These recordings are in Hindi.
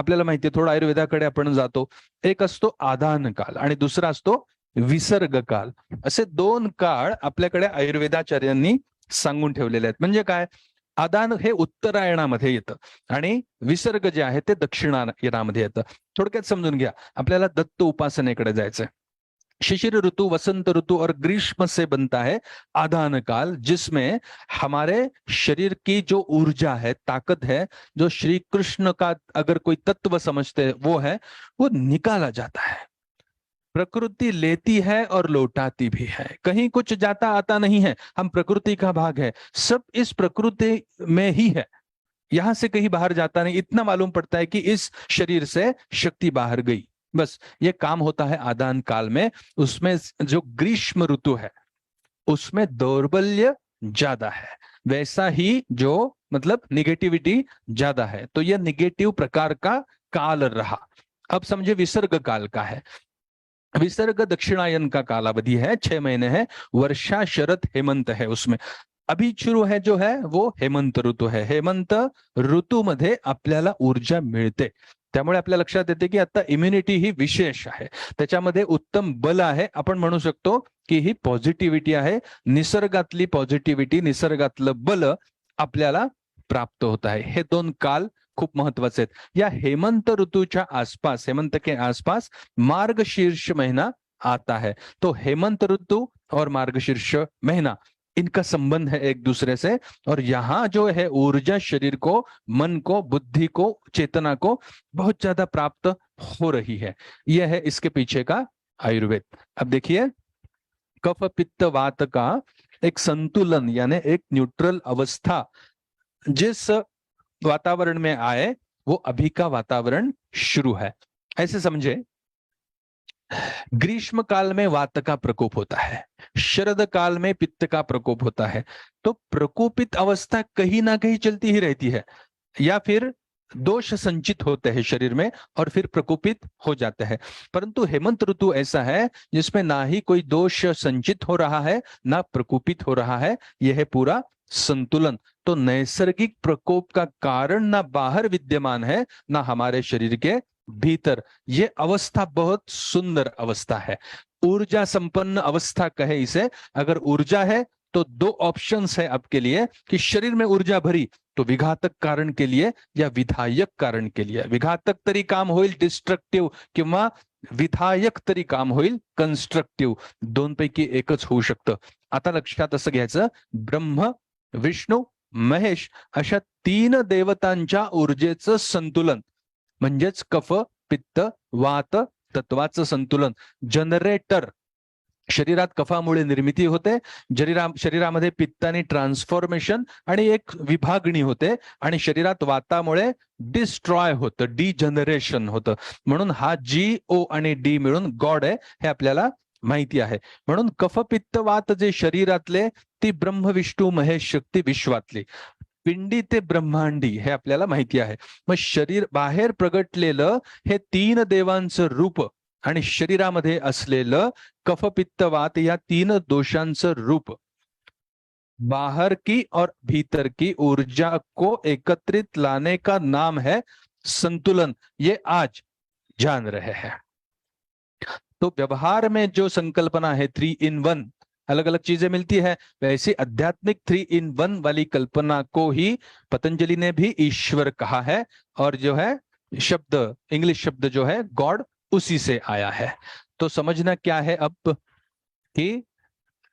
आपल्याला माहितीये, थोडा आयुर्वेदाकडे आपण जातो. एक असतो आदान काल आणि दुसरा असतो विसर्ग काल. असे दोन काळ आपल्याकडे आयुर्वेदाचार्यांनी सांगून ठेवलेले आहेत. म्हणजे काय, आदान हे उत्तरायणामध्ये येतं आणि विसर्ग जे आहे ते दक्षिणायनामध्ये येतं. थोडक्यात समजून घ्या, आपल्याला दत्त उपासनेकडे जायचंय. शिशिर ऋतु, वसंत ऋतु और ग्रीष्म से बनता है आदान काल, जिसमें हमारे शरीर की जो ऊर्जा है, ताकत है, जो श्री कृष्ण का अगर कोई तत्व समझते हैं वो निकाला जाता है। प्रकृति लेती है और लौटाती भी है, कहीं कुछ जाता आता नहीं है, हम प्रकृति का भाग है, सब इस प्रकृति में ही है, यहां से कहीं बाहर जाता नहीं। इतना मालूम पड़ता है कि इस शरीर से शक्ति बाहर गई, बस ये काम होता है आदान काल में। उसमें जो ग्रीष्म ऋतु है उसमें दौर्बल्य ज्यादा है, वैसा ही जो मतलब निगेटिविटी ज्यादा है, तो यह निगेटिव प्रकार का काल रहा। अब समझे विसर्ग काल का है। विसर्ग दक्षिणायन का कालावधि है, 6 महीने है, वर्षा शरद हेमंत है उसमें। अभी शुरू है जो है वो हेमंत ऋतू है। हेमंत ऋतूमध्ये आपल्याला ऊर्जा मिळते, त्यामुळे आपल्या लक्षात येते की आता इम्युनिटी ही विशेष आहे, त्याच्यामध्ये उत्तम बल आहे। आपण म्हणू शकतो की ही पॉझिटिव्हिटी आहे, निसर्गातली पॉझिटिव्हिटी, निसर्गातलं बल आपल्याला प्राप्त होत आहे। हे दोन काल खूप महत्वाचे आहेत। या हेमंत ऋतूच्या आसपास, हेमंत के आसपास मार्गशीर्ष महीना आता है, तो हेमंत ऋतु और मार्गशीर्ष महीना, इनका संबंध है एक दूसरे से, और यहां जो है ऊर्जा शरीर को, मन को, बुद्धि को, चेतना को बहुत ज्यादा प्राप्त हो रही है। यह है इसके पीछे का आयुर्वेद। अब देखिए, कफ पित्त वात का एक संतुलन यानी एक न्यूट्रल अवस्था जिस वातावरण में आए वो अभी का वातावरण शुरू है। ऐसे समझे, ग्रीष्म काल में वात का प्रकोप होता है, शरद काल में पित्त का प्रकोप होता है, तो प्रकोपित अवस्था कहीं ना कहीं चलती ही रहती है, या फिर दोष संचित होते हैं शरीर में और फिर प्रकोपित हो जाते हैं। परंतु हेमंत ऋतु ऐसा है जिसमें ना ही कोई दोष संचित हो रहा है ना प्रकोपित हो रहा है, यह है पूरा संतुलन। तो नैसर्गिक प्रकोप का कारण ना बाहर विद्यमान है ना हमारे शरीर के भीतर। ये अवस्था बहुत सुंदर अवस्था है, ऊर्जा संपन्न अवस्था कहे इसे। अगर ऊर्जा है तो दो ऑप्शंस है आपके लिए कि शरीर में ऊर्जा भरी तो विघातक कारण के लिए या विधायक कारण के लिए। विघातक तरी काम होईल डिस्ट्रक्टिव्ह किंवा विधायक तरी काम होईल कन्स्ट्रक्टिव्ह, दोनपैकी एकच होऊ शकतं। आता लक्षात असं घ्यायचं, ब्रह्म, विष्णू, महेश अशा 3 देवतांच्या ऊर्जेचं संतुलन म्हणजेच कफ पित्त वात तत्वाचं संतुलन। जनरेटर शरीरात कफामुळे निर्मिती होते, शरीरामध्ये पित्ताने ट्रान्सफॉर्मेशन आणि एक विभागणी होते, आणि शरीरात वातामुळे डिस्ट्रॉय होतं, डिजनरेशन होतं। म्हणून हा जी ओ आणि डी मिळून गॉड आहे हे आपल्याला माहिती आहे। म्हणून कफ पित्त वात जे शरीरातले ती ब्रह्म विष्णू महेश शक्ती विश्वातली, पिंडी ते ब्रह्मांडी हे आपल्याला माहिती आहे। मग शरीर बाहेर प्रगटलेलं हे 3 देवांचं रूप आणि शरीरामध्ये असलेलं कफ पित्त वात या 3 दोषांचं रूप, बाहर की और भीतर की ऊर्जा को एकत्रित लाने का नाम है संतुलन। ये आज जान रहे हैं। तो व्यवहार में जो संकल्पना है 3 in 1, अलग अलग चीजें मिलती है, वैसी आध्यात्मिक 3 in 1 वाली कल्पना को ही पतंजलि ने भी ईश्वर कहा है, और जो है शब्द, इंग्लिश शब्द जो है गॉड, उसी से आया है। तो समझना क्या है अब कि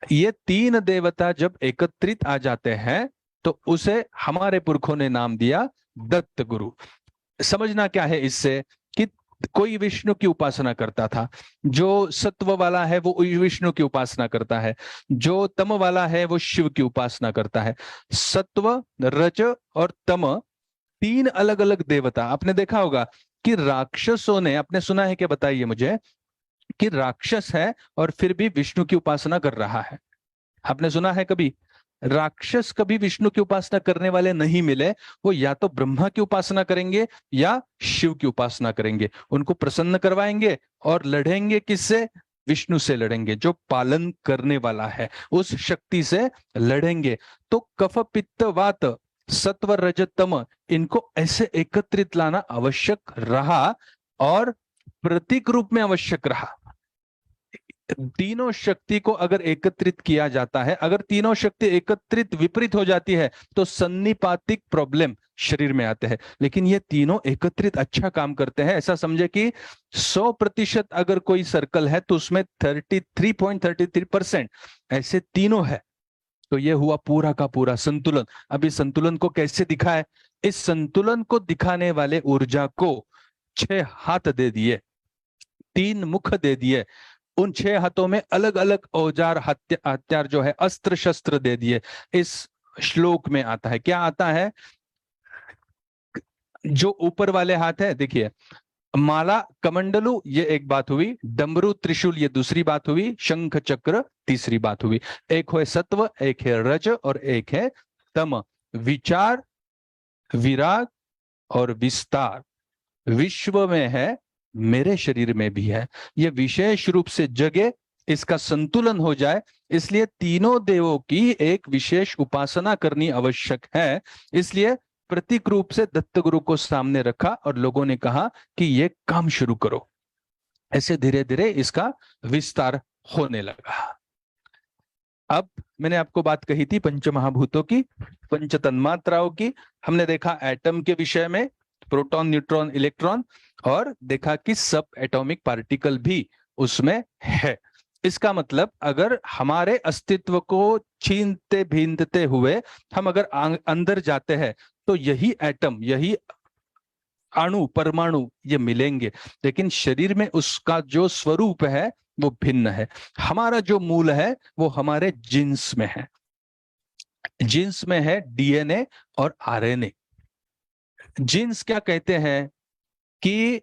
ये 3 देवता जब एकत्रित आ जाते हैं तो उसे हमारे पुरखों ने नाम दिया दत्त गुरु। समझना क्या है इससे कि कोई विष्णु की उपासना करता था, जो सत्व वाला है वो विष्णु की उपासना करता है, जो तम वाला है वो शिव की उपासना करता है। सत्व, रज और तम 3 अलग अलग देवता। आपने देखा होगा कि राक्षसों ने, आपने सुना है क्या, बताइए मुझे, कि राक्षस है और फिर भी विष्णु की उपासना कर रहा है। आपने सुना है कभी? राक्षस कभी विष्णु की उपासना करने वाले नहीं मिले, वो या तो ब्रह्मा की उपासना करेंगे या शिव की उपासना करेंगे। उनको प्रसन्न करवाएंगे और लड़ेंगे किससे? विष्णु से लड़ेंगे, जो पालन करने वाला है, उस शक्ति से लड़ेंगे। तो कफ पित्त वात सत्व रज तम, इनको ऐसे एकत्रित लाना आवश्यक रहा और प्रतीक रूप में आवश्यक रहा। तीनों शक्ति को अगर एकत्रित किया जाता है, अगर तीनों शक्ति एकत्रित विपरीत हो जाती है तो सन्निपातिक प्रॉब्लम शरीर में आते हैं। लेकिन ये तीनों एकत्रित अच्छा काम करते हैं। ऐसा समझे कि 100% अगर कोई सर्कल है तो उसमें 33.33% ऐसे तीनों है। तो ये हुआ पूरा का पूरा संतुलन। अभी संतुलन को कैसे दिखाए? इस संतुलन को दिखाने वाले ऊर्जा को 6 हाथ दे दिए, 3 मुख दे दिए, उन 6 हाथों में अलग अलग औजार हथियार जो है अस्त्र शस्त्र दे दिए। इस श्लोक में आता है, क्या आता है? जो ऊपर वाले हाथ है, देखिए, माला कमंडलू ये एक बात हुई, डमरू त्रिशूल ये दूसरी बात हुई, शंख चक्र तीसरी बात हुई। एक है सत्व, एक है रज और एक है तम। विचार, विराग और विस्तार विश्व में है, मेरे शरीर में भी है। ये विशेष रूप से जगे, इसका संतुलन हो जाए, इसलिए तीनों देवों की एक विशेष उपासना करनी आवश्यक है। इसलिए प्रतीक रूप से दत्त गुरु को सामने रखा और लोगों ने कहा कि ये काम शुरू करो। ऐसे धीरे धीरे इसका विस्तार होने लगा। अब मैंने आपको बात कही थी पंचमहाभूतों की, पंच तन्मात्राओं की। हमने देखा एटम के विषय में, प्रोटॉन, न्यूट्रॉन, इलेक्ट्रॉन, और देखा कि सब एटॉमिक पार्टिकल भी उसमें है। इसका मतलब अगर हमारे अस्तित्व को छीनते भीनते हुए हम अगर अंदर जाते हैं तो यही एटम, यही अणु, परमाणु ये मिलेंगे, लेकिन शरीर में उसका जो स्वरूप है वो भिन्न है। हमारा जो मूल है वो हमारे जीन्स में है। जीन्स में है डीएनए और आरएनए। जीन्स क्या कहते हैं कि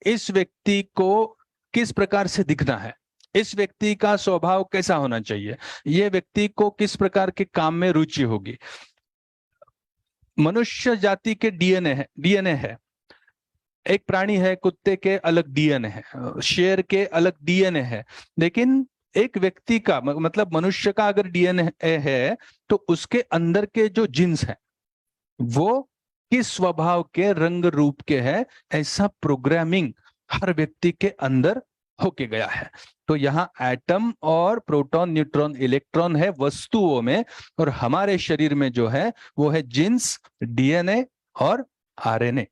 इस व्यक्ति को किस प्रकार से दिखना है, इस व्यक्ति का स्वभाव कैसा होना चाहिए, ये व्यक्ति को किस प्रकार के काम में रुचि होगी। मनुष्य जाति के डीएनए है। एक प्राणी है, कुत्ते के अलग डीएनए है, शेर के अलग डीएनए है। लेकिन एक व्यक्ति का मतलब मनुष्य का अगर डीएनए है तो उसके अंदर के जो जीन्स है वो किस स्वभाव के, रंग रूप के है, ऐसा प्रोग्रामिंग हर व्यक्ति के अंदर होके गया है। तो यहाँ एटम और प्रोटॉन, न्यूट्रॉन, इलेक्ट्रॉन है वस्तुओं में, और हमारे शरीर में जो है वो है जीन्स, डीएनए और आरएनए।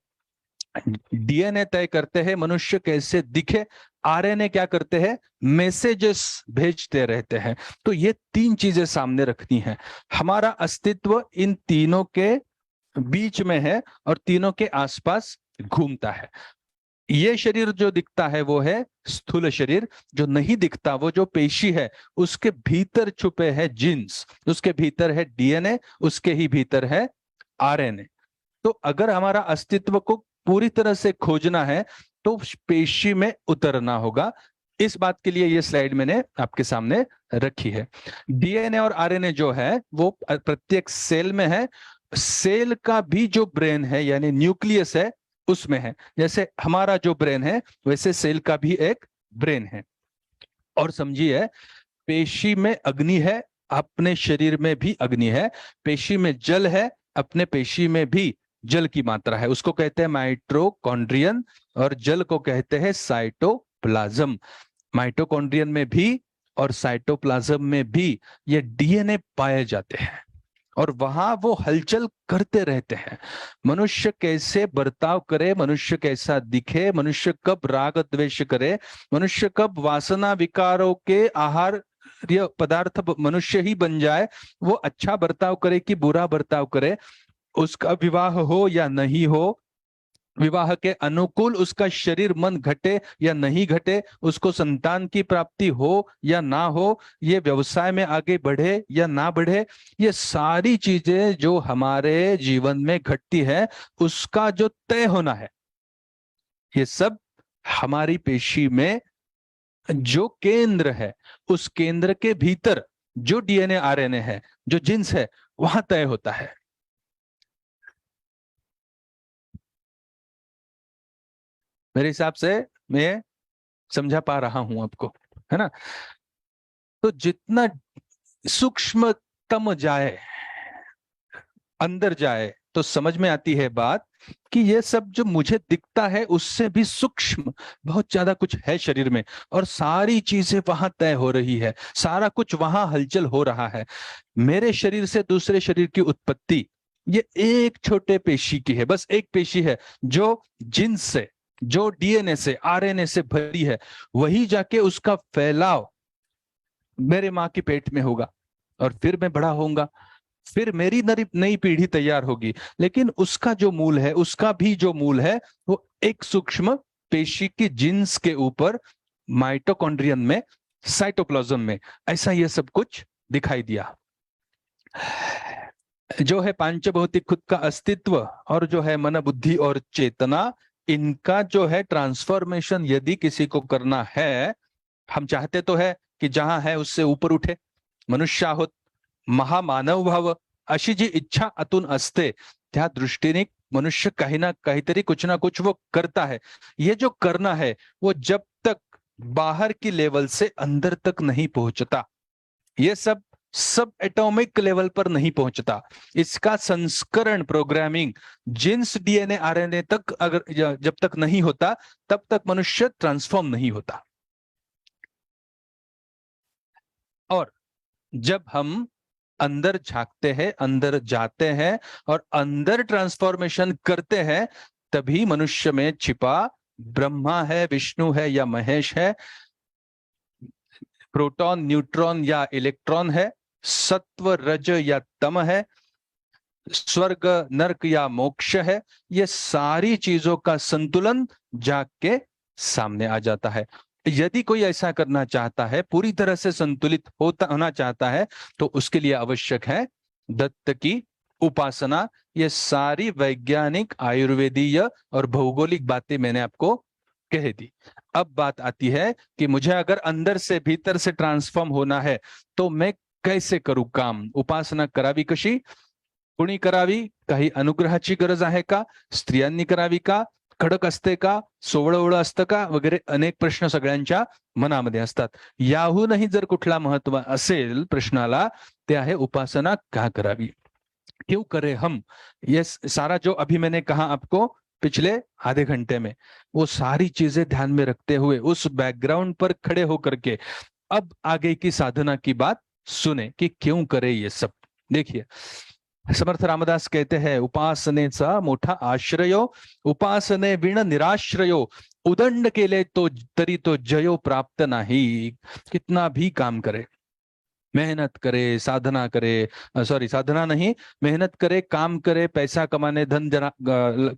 डीएनए तय करते हैं मनुष्य कैसे दिखे, आरएनए क्या करते हैं, मैसेजेस भेजते रहते हैं। तो ये 3 चीजें सामने रखनी है। हमारा अस्तित्व इन तीनों के बीच में है और तीनों के आसपास घूमता है। ये शरीर जो दिखता है वो है स्थूल शरीर, जो नहीं दिखता वो जो पेशी है उसके भीतर छुपे है जीन्स, उसके भीतर है डीएनए, उसके ही भीतर है आरएनए। तो अगर हमारा अस्तित्व को पूरी तरह से खोजना है तो पेशी में उतरना होगा। इस बात के लिए ये स्लाइड मैंने आपके सामने रखी है। डीएनए और आरएनए जो है वो प्रत्येक सेल में है। सेल का भी जो ब्रेन है यानी न्यूक्लियस है उसमें है। जैसे हमारा जो ब्रेन है वैसे सेल का भी एक ब्रेन है। और समझिए, पेशी में अग्नि है, अपने शरीर में भी अग्नि है। पेशी में जल है, अपने पेशी में भी जल की मात्रा है, उसको कहते हैं माइटोकॉन्ड्रियन, और जल को कहते हैं साइटोप्लाज्म। माइटोकॉन्ड्रियन में भी और साइटोप्लाज्म में भी ये डीएनए पाए जाते हैं और वहां वो हलचल करते रहते हैं। मनुष्य कैसे बर्ताव करे, मनुष्य कैसा दिखे, मनुष्य कब राग द्वेष करे, मनुष्य कब वासना विकारों के आहार पदार्थ मनुष्य ही बन जाए, वो अच्छा बर्ताव करे कि बुरा बर्ताव करे, उसका विवाह हो या नहीं हो, विवाह के अनुकूल उसका शरीर मन घटे या नहीं घटे, उसको संतान की प्राप्ति हो या ना हो, ये व्यवसाय में आगे बढ़े या ना बढ़े, ये सारी चीजें जो हमारे जीवन में घटती है उसका जो तय होना है, ये सब हमारी पेशी में जो केंद्र है उस केंद्र के भीतर जो डीएनए आरएनए है, जो जीन्स है, वहां तय होता है। मेरे हिसाब से मैं समझा पा रहा हूं आपको, है ना? तो जितना सूक्ष्मतम जाए, अंदर जाए, तो समझ में आती है बात कि ये सब जो मुझे दिखता है उससे भी सूक्ष्म बहुत ज्यादा कुछ है शरीर में, और सारी चीजें वहां तय हो रही है, सारा कुछ वहां हलचल हो रहा है। मेरे शरीर से दूसरे शरीर की उत्पत्ति ये एक छोटे पेशी की है, बस एक पेशी है जो जिन्स से, जो डीएनए से, आरएनए से भरी है। वही जाके उसका फैलाव मेरे माँ के पेट में होगा, और फिर मैं बड़ा होऊंगा, फिर मेरी नई पीढ़ी तैयार होगी। लेकिन उसका जो मूल है, उसका भी जो मूल है, वो एक सूक्ष्म पेशी की जिन्स के ऊपर माइटोकॉन्ड्रियन में, साइटोप्लाज्म में, ऐसा ये सब कुछ दिखाई दिया। जो है पांचभौतिक खुद का अस्तित्व, और जो है मन, बुद्धि और चेतना, इनका जो है ट्रांसफॉर्मेशन यदि किसी को करना है, हम चाहते तो है की जहां है उससे ऊपर उठे, मनुष्य आहोत, महामानव व्हावं अशी जी इच्छा आतून असते, त्या दृष्टीने मनुष्य काही ना काहीतरी, कुछ ना कुछ वो करता है। ये जो करना है वो जब तक बाहर की लेवल से अंदर तक नहीं पहुंचता, ये सब एटॉमिक लेवल पर नहीं पहुंचता, इसका संस्करण, प्रोग्रामिंग जिन्स, डीएनए, आरएनए तक अगर जब तक नहीं होता, तब तक मनुष्य ट्रांसफॉर्म नहीं होता। और जब हम अंदर झांकते हैं, अंदर जाते हैं और अंदर ट्रांसफॉर्मेशन करते हैं, तभी मनुष्य में छिपा ब्रह्मा है, विष्णु है या महेश है, प्रोटॉन, न्यूट्रॉन या इलेक्ट्रॉन है, सत्व, रज या तम है, स्वर्ग, नरक या मोक्ष है, ये सारी चीजों का संतुलन जाग के सामने आ जाता है। यदि कोई ऐसा करना चाहता है, पूरी तरह से संतुलित होना चाहता है, तो उसके लिए आवश्यक है दत्त की उपासना। ये सारी वैज्ञानिक, आयुर्वेदीय और भौगोलिक बातें मैंने आपको कह दी। अब बात आती है कि मुझे अगर अंदर से, भीतर से ट्रांसफॉर्म होना है, तो मैं कैसे करूं काम? उपासना करावी कशी? कुणी करावी? काही अनुग्रहाची गरज आहे का? स्त्रियांनी करावी का? खडक असते का? सोवळं असतं का? वगैरे अनेक प्रश्न सगळ्यांच्या मनामध्ये असतात। याहूनही जर कुठला महत्व असेल प्रश्नाला, ते आहे उपासना का करावी, क्यों करें हम? ये सारा जो अभी मैंने कहा आपको पिछले आधे घंटे में, वो सारी चीजें ध्यान में रखते हुए, उस बैकग्राउंड पर खड़े होकर के अब आगे की साधना की बात सुने कि क्यों करे ये सब। देखिए, समर्थ रामदास कहते हैं, उपासनेचा मोठा आश्रयो, उपासने विण निराश्रयो, उदंड केले तो तरी तो जयो प्राप्त नाही। कितना भी काम करे, मेहनत करे, साधना करे, सॉरी साधना नहीं, मेहनत करे, काम करे, पैसा कमाने, धन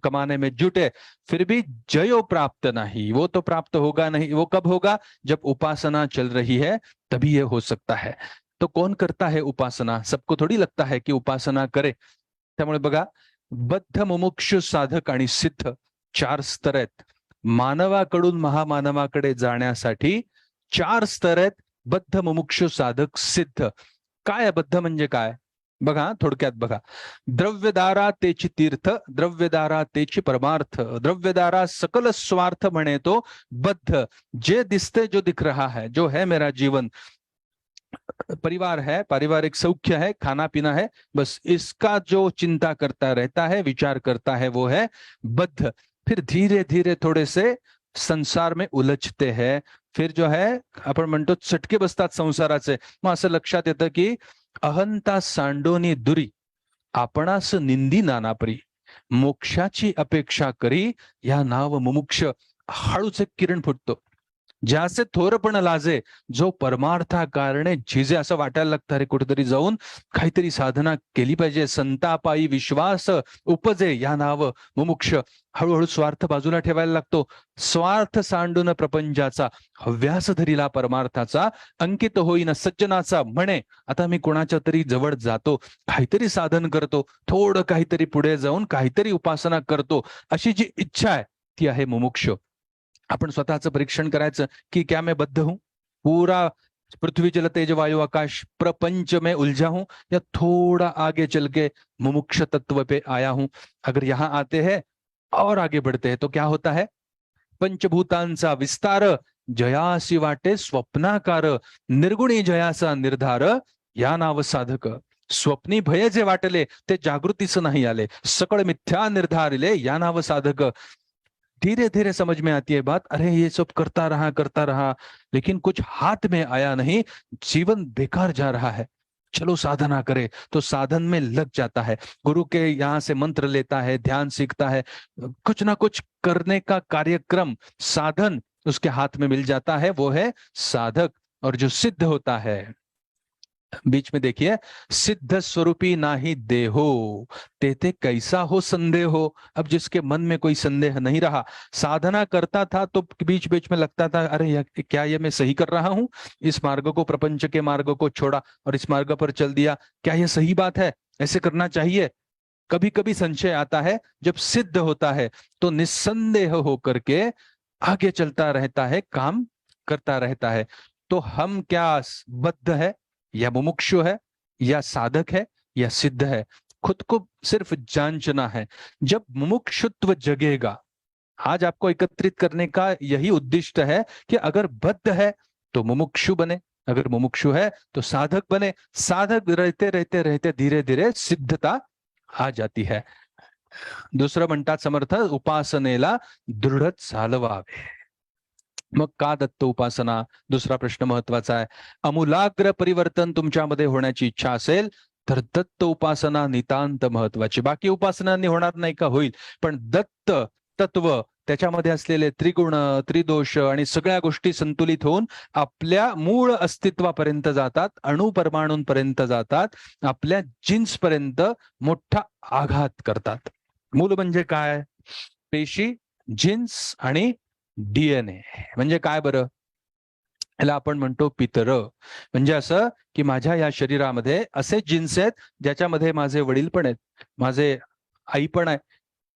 कमाने में जुटे, फिर भी जयो प्राप्त नहीं, वो तो प्राप्त होगा नहीं। वो कब होगा? जब उपासना चल रही है, तभी ये हो सकता है। तो कौन करता है उपासना? सबको थोड़ी लगता है कि उपासना करे। त्यामुळे बघा, बद्ध, मुमुक्षु, साधक आणि सिद्ध 4 स्तर आहेत। मानवाकडून महामानवाकडे जाण्यासाठी 4 स्तर आहेत: बद्ध, मुमुक्षु, साधक, सिद्ध। काय बद्ध म्हणजे काय? बघा, थोडक्यात बघा, द्रव्यदारा तेची तीर्थ, द्रव्यदारा तेची परमार्थ, द्रव्यदारा सकल स्वार्थ म्हणे तो बद्ध। जे दिसते, जो दिख रहा है, जो है मेरा जीवन, परिवार है, पारिवारिक सौख्य है, खाना पीना है, बस इसका जो चिंता करता रहता है, विचार करता है, वो है बद्ध। फिर धीरे धीरे थोड़े से संसार में उलझते हैं, फिर जो है आपण म्हणतो चटके बसतात संसाराचे। मग असं लक्षात येतं की अहंता सांडोनी दुरी, आपणास निंदी नानापरी, मोक्षाची अपेक्षा करी, या नाव मुमुक्ष। हळूच एक किरण फुटतो, ज्याचे थोरपण लाजे, जो परमार्था कारणे झिजे। असं वाटायला लागतं, अरे कुठेतरी जाऊन काहीतरी साधना केली पाहिजे, संतापायी विश्वास उपजे, या नाव मुमुक्ष। हळूहळू स्वार्थ बाजूला ठेवायला लागतो, स्वार्थ सांडून प्रपंचाचा, हव्यास धरिला परमार्थाचा, अंकित होईन सज्जनाचा म्हणे। आता मी कोणाच्या तरी जवळ जातो, काहीतरी साधन करतो, थोडं काहीतरी पुढे जाऊन काहीतरी उपासना करतो, अशी जी इच्छा आहे ती आहे मुमुक्ष। आपण स्वतःचं परीक्षण करायचं कि क्या मैं बद्ध हूं? पूरा पृथ्वी, जल, तेज, वायु, आकाश, प्रपंच में उलझा हूं, या थोड़ा आगे चल के मुमुक्ष तत्व पे आया हूं? अगर यहां आते हैं और आगे बढ़ते हैं तो क्या होता है? पंचभूतांचा विस्तार, जयासी वाटे स्वप्नाकार, निर्गुणी जयाचा निर्धार, या नाव साधक। स्वप्नी भय जे वाटले ते जागृतीस नाही आले, सकळ मिथ्या निर्धारिले या नाव साधक। धीरे धीरे समझ में आती है बात, अरे ये सब करता रहा लेकिन कुछ हाथ में आया नहीं, जीवन बेकार जा रहा है, चलो साधना करे। तो साधन में लग जाता है, गुरु के यहाँ से मंत्र लेता है, ध्यान सीखता है, कुछ ना कुछ करने का कार्यक्रम, साधन उसके हाथ में मिल जाता है, वो है साधक। और जो सिद्ध होता है, बीच में देखिए, सिद्ध स्वरूपी नाही देहो तेते कैसा हो संदेह हो। अब जिसके मन में कोई संदेह नहीं रहा, साधना करता था तो बीच बीच में लगता था अरे क्या ये मैं सही कर रहा हूं, इस मार्ग को, प्रपंच के मार्ग को छोड़ा और इस मार्ग पर चल दिया, क्या यह सही बात है, ऐसे करना चाहिए। कभी कभी संशय आता है। जब सिद्ध होता है तो निस्संदेह होकर के आगे चलता रहता है, काम करता रहता है। तो हम क्या बद्ध है या मुमुक्षु है या साधक है या सिद्ध है, खुद को सिर्फ जांचना है। जब मुमुक्षुत्व जगेगा, आज आपको एकत्रित करने का यही उद्देश्य है कि अगर बद्ध है तो मुमुक्षु बने, अगर मुमुक्षु है तो साधक बने। साधक रहते रहते रहते धीरे धीरे सिद्धता आ जाती है। दुसरं म्हणतात समर्थ, उपासनेला दृढ चालवावे। मग का दत्त उपासना? दुसरा प्रश्न महत्वाचा आहे। अमूलाग्र परिवर्तन तुमच्यामध्ये होण्याची इच्छा असेल तर दत्त उपासना नितांत महत्वाची। बाकी उपासनांनी होणार नाही का? होईल, पण दत्त तत्व, त्याच्यामध्ये असलेले त्रिगुण, त्रिदोष आणि सगळ्या गोष्टी संतुलित होऊन आपल्या मूळ अस्तित्वापर्यंत जातात, अणुपरमाणूंपर्यंत जातात, आपल्या जीन्स पर्यंत मोठा आघात करतात। मूल म्हणजे काय? पेशी, जीन्स आणि डीएनए म्हणजे काय बरं? याला आपण म्हणतो पितर। म्हणजे असं की माझ्या या शरीरामध्ये असे जीन्स आहेत ज्याच्यामध्ये माझे वडील पण आहेत, माझे आई पण आहे,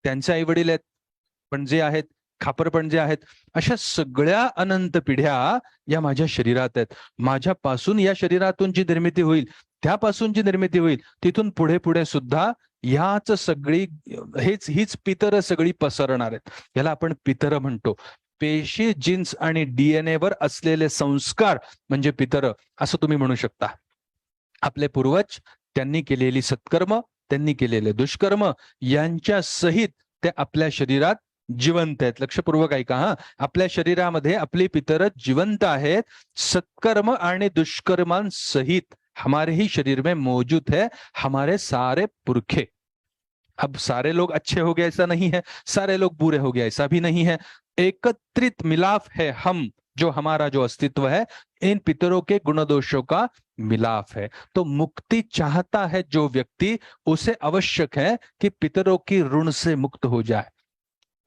त्यांचे आई वडील आहेत पण जे आहेत, खापर पण जे आहेत, अशा सगळ्या अनंत पिढ्या या माझ्या शरीरात आहेत। माझ्यापासून या शरीरातून जी निर्मिती होईल, त्यापासून जी निर्मिती होईल, तिथून पुढे पुढे सुद्धा याच सगळी हीच पितर सगळी पसरणार आहेत। याला आपण पितर म्हणतो। पेशी, जीन्स आणि डीएनए वर असलेले संस्कार म्हणजे पितर असं तुम्ही म्हणू शकता। आपले पूर्वज, त्यांनी केलेली सत्कर्म, त्यांनी केलेले दुष्कर्म यांच्या सहित ते आपल्या शरीरात जिवंत आहेत। लक्षपूर्वक ऐका हा, आपल्या शरीरामध्ये आपली पितर जिवंत आहेत, सत्कर्म आणि दुष्कर्मांसहित हमारे ही शरीर में मौजूद है हमारे सारे पुरखे। अब सारे लोग अच्छे हो गए ऐसा नहीं है, सारे लोग बुरे हो गए ऐसा भी नहीं है, एकत्रित मिलाप है हम, जो हमारा जो अस्तित्व है इन पितरों के गुण दोषों का मिलाप है। तो मुक्ति चाहता है जो व्यक्ति, उसे आवश्यक है कि पितरों की ऋण से मुक्त हो जाए।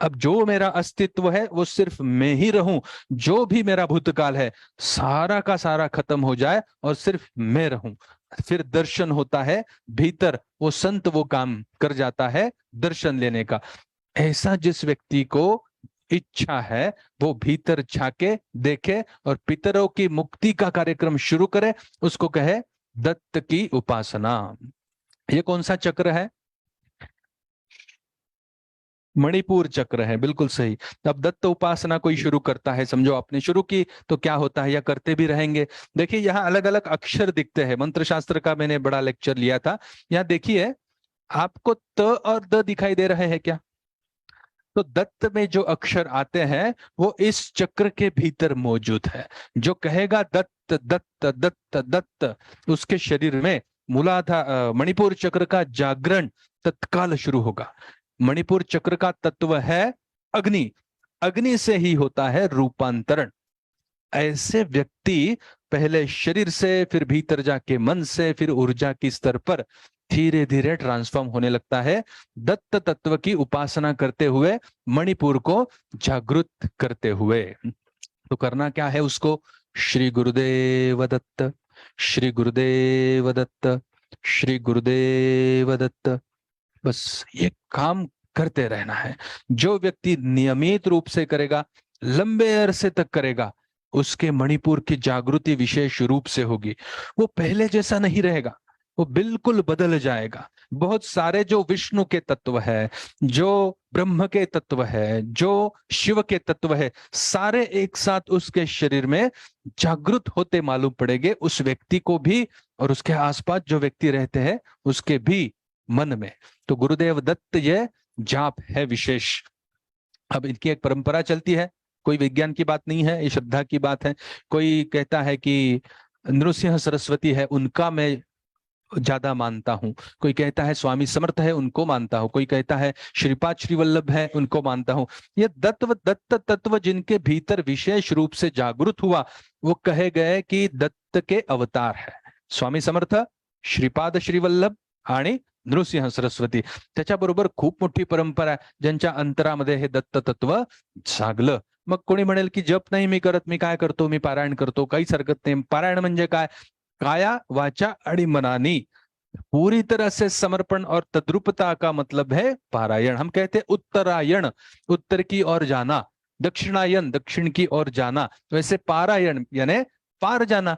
अब जो मेरा अस्तित्व है वो सिर्फ मैं ही रहूं, जो भी मेरा भूतकाल है सारा का सारा खत्म हो जाए और सिर्फ मैं रहूं। फिर दर्शन होता है भीतर, वो संत वो काम कर जाता है दर्शन लेने का। ऐसा जिस व्यक्ति को इच्छा है वो भीतर झाके देखे और पितरों की मुक्ति का कार्यक्रम शुरू करे, उसको कहे दत्त की उपासना। ये कौन सा चक्र है? मणिपुर चक्र है, बिल्कुल सही। अब दत्त उपासना कोई शुरू करता है, समझो आपने शुरू की तो क्या होता है या करते भी रहेंगे। देखिए यहाँ अलग अलग अक्षर दिखते हैं। मंत्र शास्त्र का मैंने बड़ा लेक्चर लिया था। यहाँ देखिए आपको त और द दिखाई दे रहे हैं क्या? तो दत्त में जो अक्षर आते हैं वो इस चक्र के भीतर मौजूद है। जो कहेगा दत्त दत्त दत्त दत्त, उसके शरीर में मूलाधार मणिपुर चक्र का जागरण तत्काल शुरू होगा। मणिपुर चक्र का तत्व है अग्नि, अग्नि से ही होता है रूपांतरण। ऐसे व्यक्ति पहले शरीर से, फिर भीतर जाके मन से, फिर ऊर्जा की स्तर पर धीरे धीरे ट्रांसफॉर्म होने लगता है। दत्त तत्व की उपासना करते हुए, मणिपुर को जागृत करते हुए। तो करना क्या है उसको? श्री गुरुदेव दत्त, श्री गुरुदेव दत्त, श्री गुरुदेव दत्त, बस ये काम करते रहना है। जो व्यक्ति नियमित रूप से करेगा, लंबे अरसे तक करेगा, उसके मणिपुर की जागृति विशेष रूप से होगी। वो पहले जैसा नहीं रहेगा, वो बिल्कुल बदल जाएगा। बहुत सारे जो विष्णु के तत्व है, जो ब्रह्म के तत्व है, जो शिव के तत्व है, सारे एक साथ उसके शरीर में जागृत होते मालूम पड़ेंगे, उस व्यक्ति को भी और उसके आसपास जो व्यक्ति रहते हैं उसके भी मन में। तो गुरुदेव दत्त ये जाप है विशेष। अब इनकी एक परंपरा चलती है, कोई विज्ञान की बात नहीं है, ये श्रद्धा की बात है। कोई कहता है कि नृसिंह सरस्वती है, उनका मैं ज्यादा मानता हूं। कोई कहता है स्वामी समर्थ है, उनको मानता हूं। कोई कहता है श्रीपाद श्रीवल्लभ है, उनको मानता हूं। ये दत्त तत्व जिनके भीतर विशेष रूप से जागृत हुआ, वो कहे गए कि दत्त के अवतार है। स्वामी समर्थ, श्रीपाद श्रीवल्लभ आणि नृसिंह सरस्वती। त्याच्याबरोबर खूप मोठी परंपरा आहे, ज्यांच्या अंतरामध्ये हे दत्त तत्व जागलं। मग कोणी म्हणेल की जप नाही मी करत, मी काय करतो, मी पारायण करतो, काहीच हरकत नाही। पारायण म्हणजे काय? काया वाचा आणि मनानी पूरी तरह से समर्पण और तद्रुपता का मतलब है पारायण। हम कहते हैं उत्तरायण, उत्तर की ओर जाना, दक्षिणायन, दक्षिण की ओर जाना। वैसे पारायण यानी पार जाना,